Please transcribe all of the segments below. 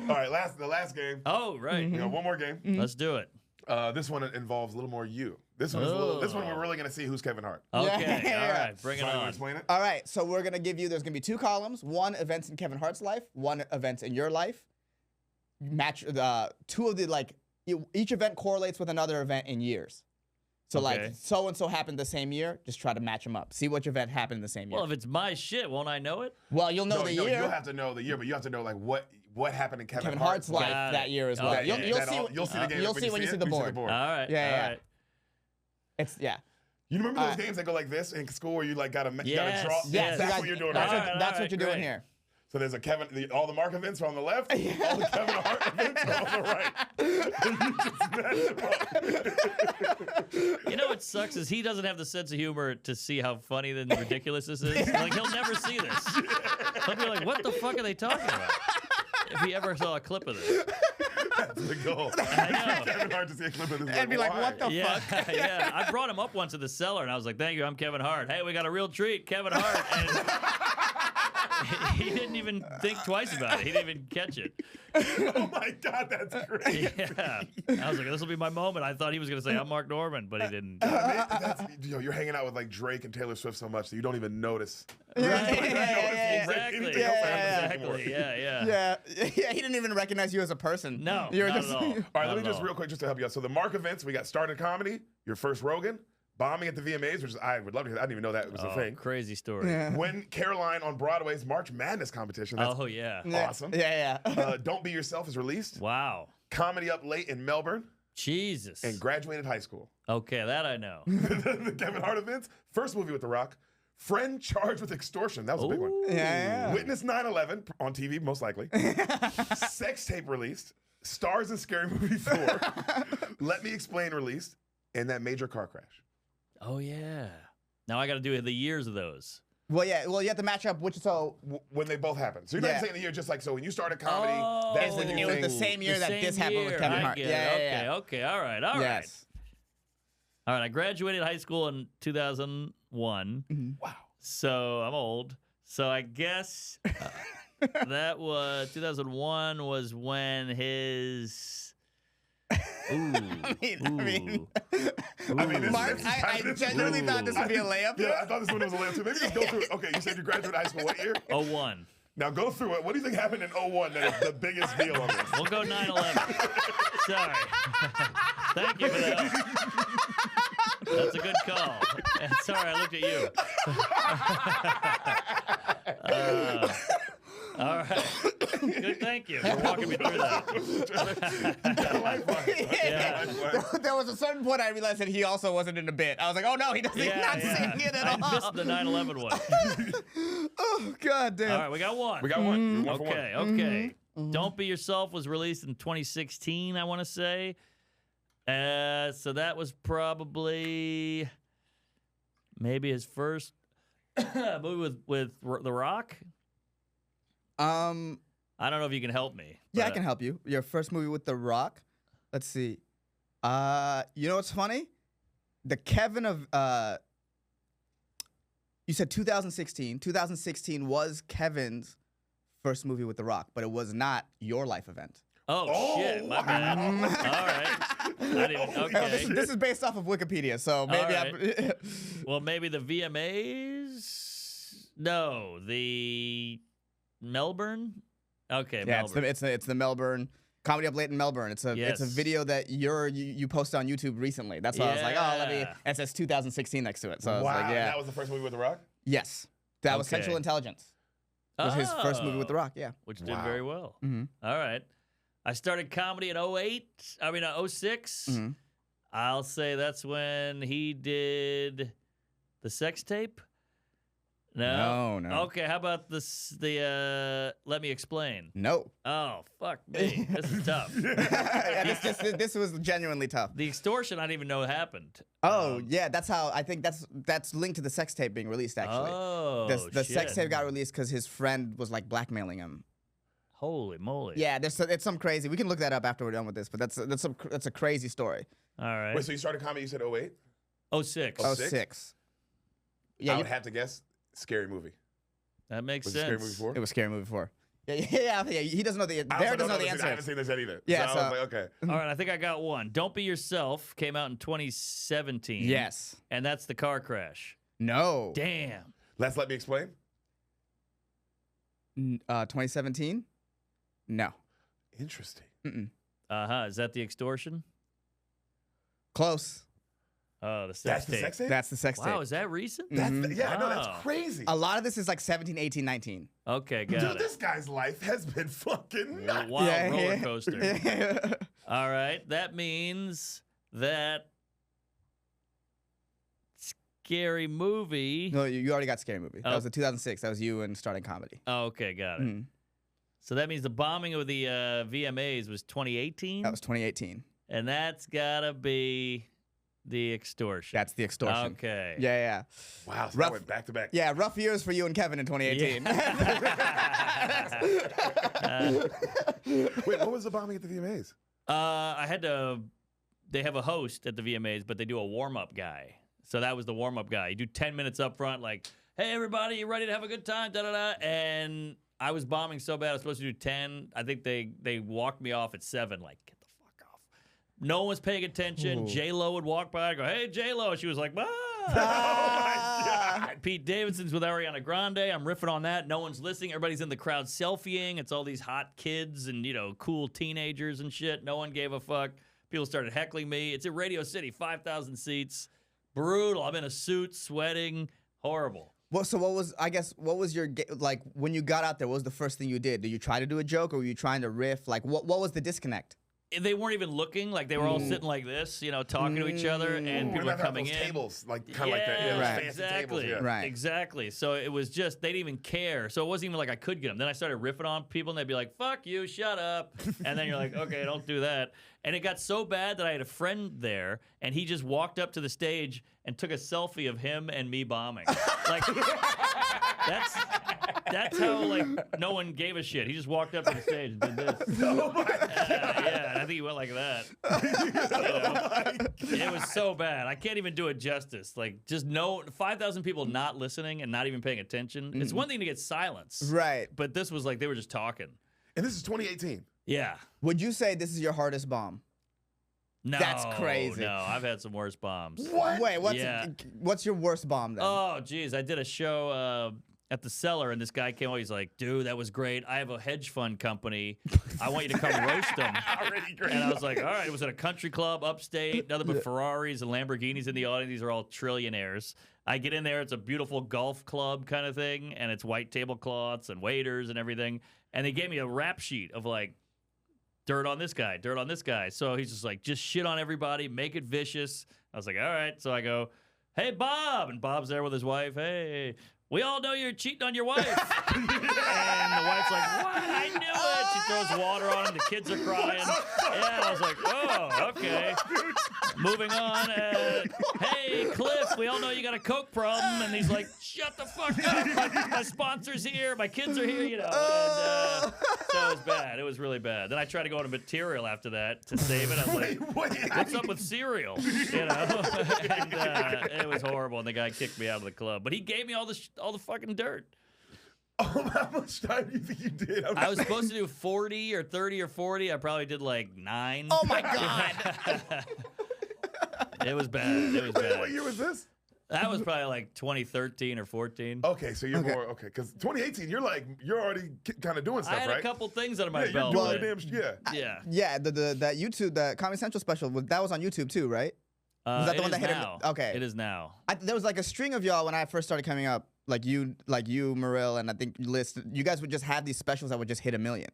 All right, the last game. Oh, right. We got one more game. Let's do it. This one involves a little more you. This one we're really gonna see who's Kevin Hart. Okay, Yeah. all right, bring it Somebody wanna on. explain it? All right, so we're gonna give you. There's gonna be 2 columns. One events in Kevin Hart's life. One events in your life. Match the 2 of the each event correlates with another event in years. So Okay. so and so happened the same year. Just try to match them up. See which event happened the same year. Well, if it's my shit, won't I know it? Well, you'll know No, the no, year. you'll have to know the year, but you have to know like what happened in Kevin Hart's life Got it. that year as well. Okay. You'll You'll see the game. You'll see when you see the board. All right. Yeah, all yeah. right. It's You remember those games that go like this in school where you like gotta Yes, draw? yes. That's what you're doing That's right what, now. that's All what right, you're doing great. here. So there's all the Mark events are on the left, all the Kevin Hart events are on the right. And you just match them up. You know what sucks is he doesn't have the sense of humor to see how funny and ridiculous this is. Like, he'll never see this. He'll be like, what the fuck are they talking about? If he ever saw a clip of this. That's the goal. I know. Kevin Hart to see a clip of this. And be like, why? what the Yeah, fuck? yeah. I brought him up once in the cellar, and I was like, thank you, I'm Kevin Hart. Hey, we got a real treat, Kevin Hart. And he didn't even think twice about it. He didn't even catch it. Oh my God, that's great. Yeah. I was like, this will be my moment. I thought he was going to say, I'm Mark Norman, but he didn't. You're hanging out with like Drake and Taylor Swift so much that you don't even notice. Exactly. Exactly. Yeah. Yeah, he didn't even recognize you as a person. No, you were not just at all. All right, Not let me at just all. real quick just to help you out. So the Mark events, we got started comedy, your first Rogan, bombing at the VMAs, which I would love to hear. I didn't even know that was a thing. Crazy story. Yeah. Win Caroline on Broadway's March Madness competition. That's Oh, yeah. awesome. Yeah. Don't Be Yourself is released. Wow. Comedy Up Late in Melbourne Jesus. and graduated high school. Okay, that I know. The Kevin Hart events, first movie with The Rock, friend charged with extortion. That was a big one. Yeah. Witness 9/11 on TV, most likely. Sex tape released. Stars in Scary Movie 4. Let Me Explain released. And that major car crash. Oh, yeah. Now I got to do the years of those. Well, yeah. Well, you have to match up which. So When they both happened. So you're not Yeah. saying the year, just like, so when you started comedy, Oh. that's when it you was think, the same year The that same this happened with year. Kevin I Hart. get it. Yeah, Okay, yeah. okay. All right, all right. Yes. All right, I graduated high school in 2001. wow. So I'm old. So I guess that was 2001 was when his. Ooh. I mean, this- Mark, this is I kind of- genuinely thought this would be a layup. Yeah, I thought this one was a layup too. Maybe just go through it. Okay, you said you graduated high school what year? 01. Now go through it. What do you think happened in 01 that is the biggest deal on this? We'll go 9/11. Sorry. Thank you for that. That's a good call. Sorry, I looked at you. All right. Good, thank you for walking me through that. You got a lifeline. Yeah. There was a certain point I realized that he also wasn't in the bit. I was like, oh no, he doesn't. He's not seeing it at I all. missed the 9/11 one. Oh god damn. All right, we got one. We got one. You're one for one. Okay, okay. Don't Be Yourself was released in 2016, I want to say. So that was probably maybe his first movie with The Rock. I don't know if you can help me. Yeah, I but, can help you. Your first movie with The Rock. Let's see. You know what's funny? The Kevin of you said 2016. 2016 was Kevin's first movie with The Rock, but it was not your life event. Oh, shit, my bad. All right. I didn't, okay. This is based off of Wikipedia, so maybe right. Well, maybe the VMAs? No, the Melbourne? Okay, yeah, Melbourne. it's the Melbourne Comedy Up Late in Melbourne. It's a Yes. video that you posted on YouTube recently. That's why I was like, oh, let me. Yeah. It says 2016 next to it, so I was Wow, like, yeah, that was the first movie with The Rock? yes, that was Okay. Central Intelligence. It was his first movie with The Rock. Yeah. Which did Wow. very well. Mm-hmm. All right. I started comedy in 06. Mhm. I'll say that's when he did the sex tape. No. No. Okay, how about the Let Me Explain? No. Oh, fuck me. This is tough. Yeah, this was genuinely tough. The extortion I didn't even know happened. Oh yeah, that's how I think that's linked to the sex tape being released. Actually, Oh, the sex shit. tape got released because his friend was like blackmailing him. Holy moly. Yeah, it's some crazy. We can look that up after we're done with this, but that's a crazy story. All right. Wait, so you started comedy, you said 08? 06. Oh, 06. I Yeah, would have to guess Scary Movie. That makes Was it sense. Scary Movie 4? it was Scary Movie 4. Yeah. He doesn't know the. I also Derek doesn't know the I answer. haven't seen this yet either. Yeah, so I so- was like, okay. All right, I think I got one. Don't Be Yourself came out in 2017. Yes. And that's the car crash. No. Damn. Let me explain. 2017. No. Interesting. Is that the extortion? Close. Oh, the sex That's the tape. sex tape? That's the sex tape. Wow, is that recent? Yeah, I know, Wow. that's crazy. A lot of this is like 17, 18, 19. Okay, got Dude, it. this guy's life has been fucking nuts. Wild roller coaster. All right, that means that Scary Movie. No, you already got Scary Movie. That Oh. was in 2006. That was you and starting comedy. Oh, okay, got it. Mhm. So that means the bombing of the VMAs was 2018? That was 2018. And that's got to be the extortion. That's the extortion. Okay. Yeah. Wow, so Rough- that went back to back. Yeah, rough years for you and Kevin in 2018. Wait, what was the bombing at the VMAs? I had to. They have a host at the VMAs, but they do a warm-up guy. So that was the warm-up guy. You do 10 minutes up front, like, "Hey, everybody, you ready to have a good time?" Da da da. And I was bombing so bad, I was supposed to do 10. I think they walked me off at 7. Like, get the fuck off. No one was paying attention. J Lo would walk by. I go, "Hey, J Lo," she was like, "Ah." Oh my God. Pete Davidson's with Ariana Grande. I'm riffing on that. No one's listening. Everybody's in the crowd selfieing. It's all these hot kids and, cool teenagers and shit. No one gave a fuck. People started heckling me. It's at Radio City, 5,000 seats. Brutal. I'm in a suit, sweating. Horrible. Well, so what was your, like, when you got out there, what was the first thing you did? Did you try to do a joke or were you trying to riff? Like, what was the disconnect? They weren't even looking. Like, they were all sitting like this, talking to each other, and people were coming those in. tables, like kind of like that. Yeah, Yeah, those right. fancy Exactly. tables. Yeah. Right. Exactly. So it was just, they didn't even care. So it wasn't even like I could get them. Then I started riffing on people, and they'd be like, "Fuck you, shut up." And then you're like, "Okay, don't do that." And it got so bad that I had a friend there, and he just walked up to the stage and took a selfie of him and me bombing. Like, that's how, like, no one gave a shit. He just walked up to the stage and did this. Oh my God. Yeah, I think he went like that. It was so bad. I can't even do it justice. Like, just 5,000 people not listening and not even paying attention. It's one thing to get silence. Right. But this was like they were just talking. And this is 2018. Yeah. Would you say this is your hardest bomb? No. That's crazy. No, I've had some worse bombs. What? Wait, Yeah. what's your worst bomb then? Oh, geez. I did a show at the Cellar, and this guy came over. He's like, "Dude, that was great. I have a hedge fund company. I want you to come roast them." Already great. And I was like, all right, it was at a country club upstate, nothing but Ferraris and Lamborghinis in the audience. These are all trillionaires. I get in there, it's a beautiful golf club kind of thing, and it's white tablecloths and waiters and everything. And they gave me a rap sheet of like, dirt on this guy, dirt on this guy. So he's just like, just shit on everybody, make it vicious. I was like, all right. So I go, "Hey, Bob." And Bob's there with his wife. "Hey, we all know you're cheating on your wife." And the wife's like, "What? I knew it." She throws water on him. The kids are crying. Yeah, I was like, "Oh, okay." Moving on. "Hey, Cliff, we all know you got a coke problem." And he's like, "Shut the fuck up. My sponsor's here. My kids are here, And, so it was bad. It was really bad. Then I tried to go into material after that to save it. I was like, Wait, "What's up with cereal?" And it was horrible. And the guy kicked me out of the club. But he gave me all the fucking dirt. Oh, how much time do you think you did? I was supposed to do 40 or 30 or 40. I probably did like 9. Oh my God. It was bad. It was What bad. year was this? That was probably like 2013 or 14. Okay, so you're more because 2018, you're already kind of doing I stuff, had right? a couple things under my yeah, belt. you're doing but- the damn yeah. yeah. Yeah, that YouTube, the Comedy Central special, that was on YouTube too, right? Was that the It one that is hit him? now. Okay. It is now. There was like a string of y'all when I first started coming up, like you, Moril, and I think Liz. You guys would just have these specials that would just hit 1 million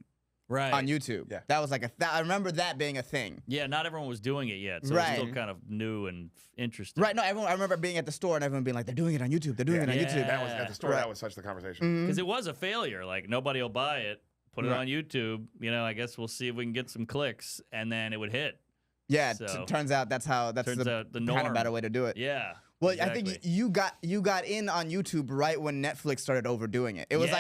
Right. on YouTube. Yeah. That was like I remember that being a thing. Yeah, not everyone was doing it yet. So Right. it's still kind of new and interesting. Right? No, I remember being at the store and everyone being like, "They're doing it on YouTube. They're doing it on Yeah. YouTube." That was at the store. Right. That was such the conversation. Because it was a failure. Like, nobody will buy it. Put it Right. on YouTube. I guess we'll see if we can get some clicks. And then it would hit. Yeah. So- Turns out that's Turns the out the kind norm. of better way to do it. Yeah. Well, exactly. I think you got in on YouTube right when Netflix started overdoing it. It was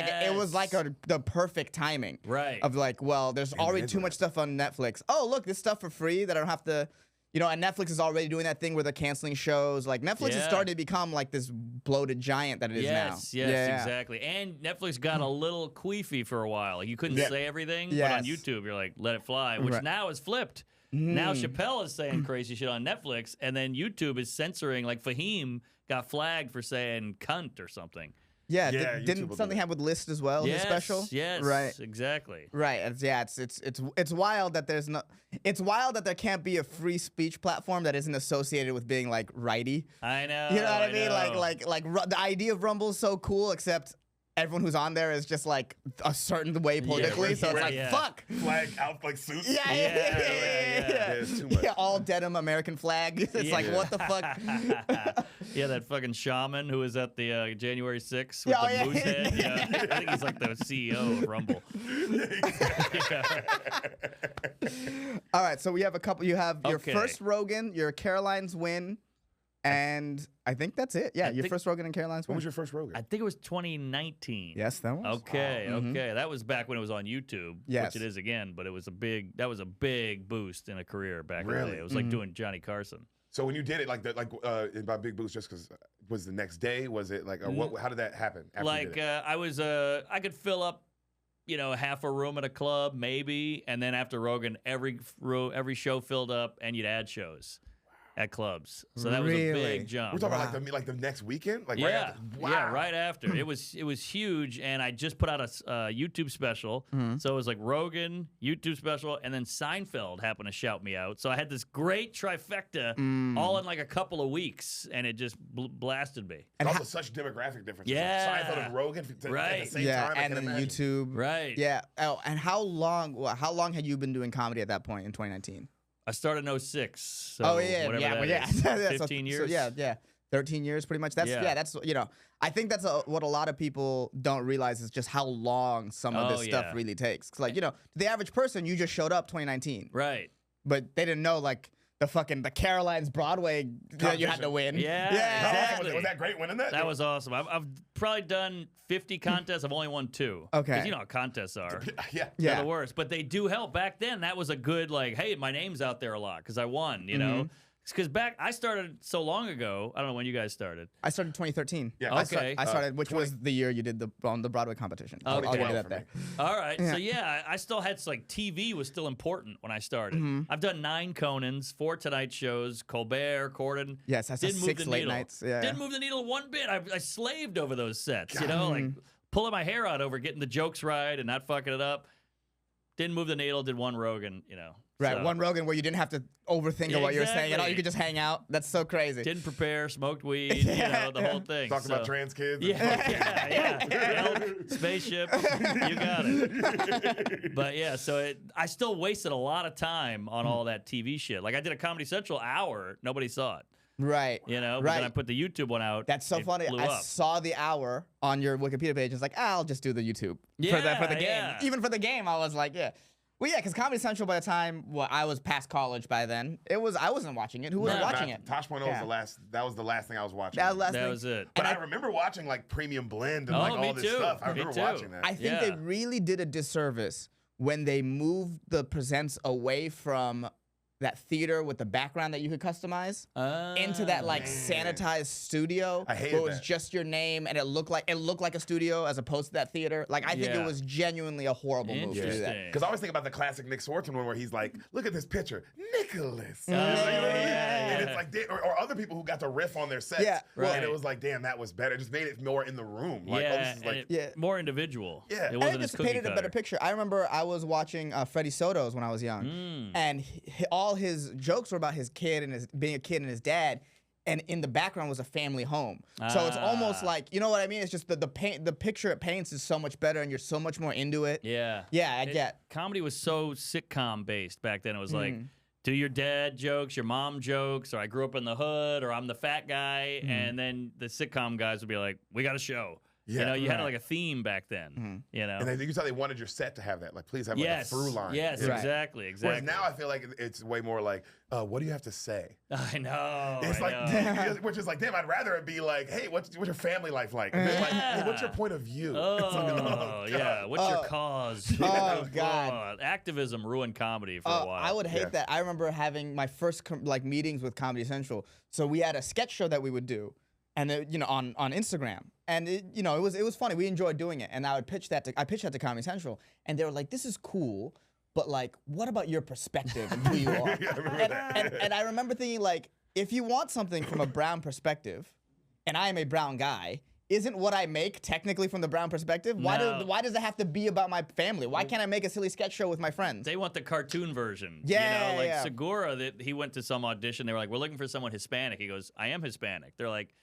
like the perfect timing. Right. Of like, well, there's already too Invented much stuff on Netflix. Oh, look, this stuff for free that I don't have to, You know, and Netflix is already doing that thing where they're canceling shows. Like Netflix is starting to become like this bloated giant that it is now. Yes, exactly. And Netflix got a little queefy for a while. Like, you couldn't say everything, but on YouTube, you're like, let it fly, which now is flipped. Now Chappelle is saying crazy shit on Netflix, and then YouTube is censoring. Like, Fahim got flagged for saying cunt or something. Yeah, didn't something happen with List as well? His special. Yes, right, exactly. Right. It's wild that there's no. It's wild that there can't be a free speech platform that isn't associated with being like righty. I know. You know what I mean? know. Like the idea of Rumble is so cool, except everyone who's on there is just like a certain way politically. So it's like fuck. Flag out like suits. Yeah. It's too much. Yeah, all denim American flag. It's like what the fuck. Yeah, that fucking shaman who was at the January 6th with the moose head. Yeah. I think he's like the CEO of Rumble. All right, so we have a couple. You have your first Rogan, your Caroline's win, and I think that's it. Yeah, your first Rogan and Caroline's win. What was your first Rogan? I think it was 2019. Yes, that was. Okay. That was back when it was on YouTube, which it is again, but it was that was a big boost in a career back in the day. It was like doing Johnny Carson. So when you did it, by big boost, just because was the next day? Was it like, or what? How did that happen? After you did it? I could fill up, half a room at a club maybe, and then after Rogan, every show filled up, and you'd add shows at clubs. So that was a big jump. We're talking about the next weekend, like right after. Wow. Yeah, right after. It was huge, and I just put out a YouTube special. So it was like Rogan, YouTube special, and then Seinfeld happened to shout me out. So I had this great trifecta all in like a couple of weeks, and it just blasted me. And also such demographic differences. Yeah. Like Seinfeld and Rogan at the same time. And then YouTube. Right. Yeah. Oh, and how long had you been doing comedy at that point in 2019? I started in 06. So whatever that is. 15 years. So 13 years pretty much. That's I think that's what a lot of people don't realize is just how long some of this stuff really takes. Cuz like, the average person, you just showed up 2019. Right. But they didn't know like the Caroline's Broadway that you had to win. Yeah. Exactly. Was that great winning that? That was awesome. I've probably done 50 contests. I've only won 2. Okay. Because you know how contests are. Yeah. They're the worst. But they do help. Back then, that was a good, like, hey, my name's out there a lot because I won, you know? Because I started so long ago. I don't know when you guys started. I started 2013. Yeah. Okay. I started, which was the year you did the Broadway competition. Okay. I'll give you that there. All right. So, I still had, like, TV was still important when I started. I've done 9 Conans, 4 Tonight Shows, Colbert, Corden. Yes, I saw 6 late nights. Yeah. Didn't move the needle one bit. I slaved over those sets, like pulling my hair out over getting the jokes right and not fucking it up. Didn't move the needle, did one Rogan, Right, so. One Rogan where you didn't have to overthink what you were saying at all. You could just hang out. That's so crazy. Didn't prepare, smoked weed, the whole thing. Talking about trans kids. Elk, spaceship, you got it. But so I still wasted a lot of time on all that TV shit. Like I did a Comedy Central hour, nobody saw it. Right. But then I put the YouTube one out. That's so funny. I saw the hour on your Wikipedia page. It's like, I'll just do the YouTube for the game. Even for the game, I was like, Well, yeah, because Comedy Central by the time I was past college by then, I wasn't watching it. Who was watching it? Tosh.0 was the last. That was the last thing I was watching. That was it. But I remember watching like Premium Blend and like all this stuff. I remember watching that. I think they really did a disservice when they moved the presents away from that theater with the background that you could customize into that like sanitized studio I hated where it was that. just your name and it looked like a studio as opposed to that theater. Like I think it was genuinely a horrible move to do that. Because I always think about the classic Nick Swartzen one where he's like, "Look at this picture, Nicholas." And it's like, or other people who got to riff on their sets. Yeah, And it was like, damn, that was better. It just made it more in the room. Like, this is like, more individual. Yeah. It And wasn't it as just cookie painted a cutter. better picture. I remember I was watching Freddie Soto's when I was young, and all his jokes were about his kid and being a kid and his dad, and in the background was a family home. So it's almost like, you know what I mean? It's just the picture it paints is so much better, and you're so much more into it. Yeah. Yeah, I get. Comedy was so sitcom based back then. It was like, do your dad jokes, your mom jokes, or I grew up in the hood, or I'm the fat guy, and then the sitcom guys would be like, we got a show. Yeah. You know, you had like a theme back then. You know, And then you thought they wanted your set to have that. Like, please have like a through line. Yes, Yeah. exactly. Whereas now I feel like it's way more like, what do you have to say? I know. It's I know. which is like, damn, I'd rather it be like, hey, what's your family life like? And then like, hey, what's your point of view? Oh, yeah. What's your cause? Oh, God. Activism ruined comedy for a while. I would hate that. I remember having my first like meetings with Comedy Central. So we had a sketch show that we would do, and you know, on Instagram, and you know, it was funny. We enjoyed doing it, and I pitched that to Comedy Central, and they were like, "This is cool, but like, what about your perspective and who you are?" And I remember thinking like, if you want something from a brown perspective, and I am a brown guy. Isn't what I make technically from the brown perspective? Why does it have to be about my family? Why can't I make a silly sketch show with my friends? They want the cartoon version. Yeah, you know, like yeah. Segura, he went to some audition. They were like, "We're looking for someone Hispanic." He goes, "I am Hispanic." They're like,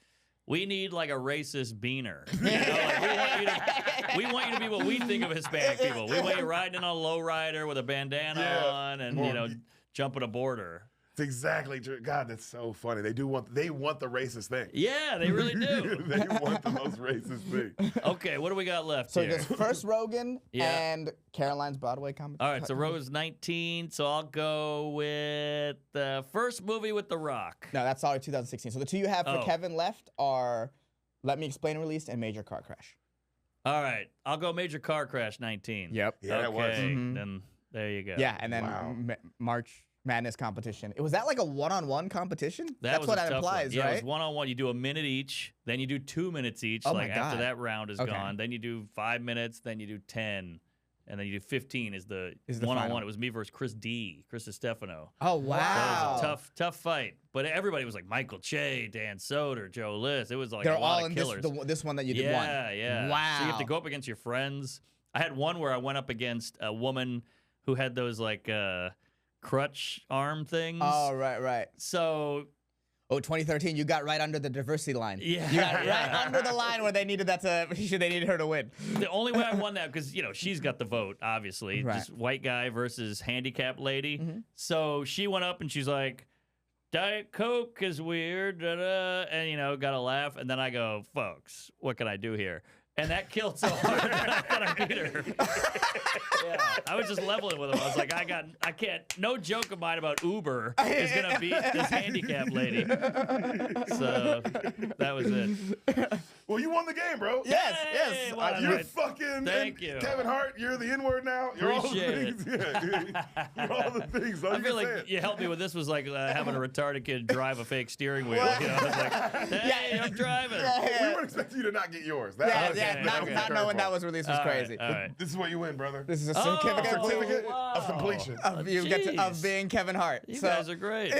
"We need like a racist beaner. You know, like, we want you to be what we think of Hispanic people. We want you riding on a lowrider with a bandana on and you know, jumping a border." It's exactly true. God, that's so funny. They want the racist thing. Yeah, they really do. They want the most racist thing. Okay, what do we got left So here? there's first Rogan Yeah. and Caroline's Broadway comedy. All right, so Rogan's 19, so I'll go with the first movie with The Rock. No, that's already 2016. So the two you have for Oh. Kevin left are Let Me Explain Released and Major Car Crash. All right, I'll go Major Car Crash 19. Yep. Yeah, that was. Okay, then there you go. Yeah, and then Wow. March Madness competition. Was that like a one-on-one competition? That That's was what a that tough one. implies, Yeah, it right? was one-on-one. You do a minute each, then you do 2 minutes each. Oh like my after God. that round is Okay. gone, then you do 5 minutes, then you do 10, and then you do 15 is the Is the one-on-one. final. It was me versus Chris DiStefano. Oh, That wow. was a tough fight. But everybody was like Michael Che, Dan Soder, Joe List. It was like They're a lot all of in killers. this one that you did one. Yeah. Wow. So you have to go up against your friends. I had one where I went up against a woman who had those like crutch arm things. Oh, right. So 2013, you got right under the diversity line. Yeah, You got yeah. right under the line where they needed they needed her to win. the only way I won that because you know she's got the vote, obviously, Right. just white guy versus handicapped lady. So she went up and she's like, "Diet Coke is weird," and you know, got a laugh. And then I go, "Folks, what can I do here?" And that killed so hard that I beat her. Yeah, I was just leveling with him. I was like, I can't. No joke of mine about Uber is gonna beat this handicapped lady. So that was it. Well, you won the game, bro. Yes. Hey, well, You're right. fucking. Thank and you. Kevin Hart, you're the N-word now. You're Appreciate all the things. Yeah, you're all the things. I feel like you helped me with this was like having a retarded kid drive a fake steering wheel. You know, it's like, hey, I'm driving. We would expect you to not get yours. That Yeah, was- yeah. okay, Not, okay. not knowing that was released was All right, crazy. all right. This is what you win, brother. This is a Oh, certificate wow. of completion. of you get to, of Jeez. being Kevin Hart. You So- guys are great.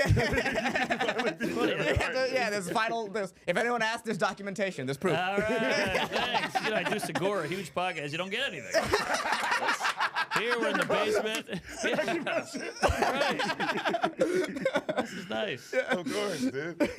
yeah, there's final. If anyone asks, there's documentation. There's proof. All right, thanks. You know, I do Segura, a huge podcast. You don't get anything. Here we're in the basement. Yeah. Right. This is nice. Of course, dude.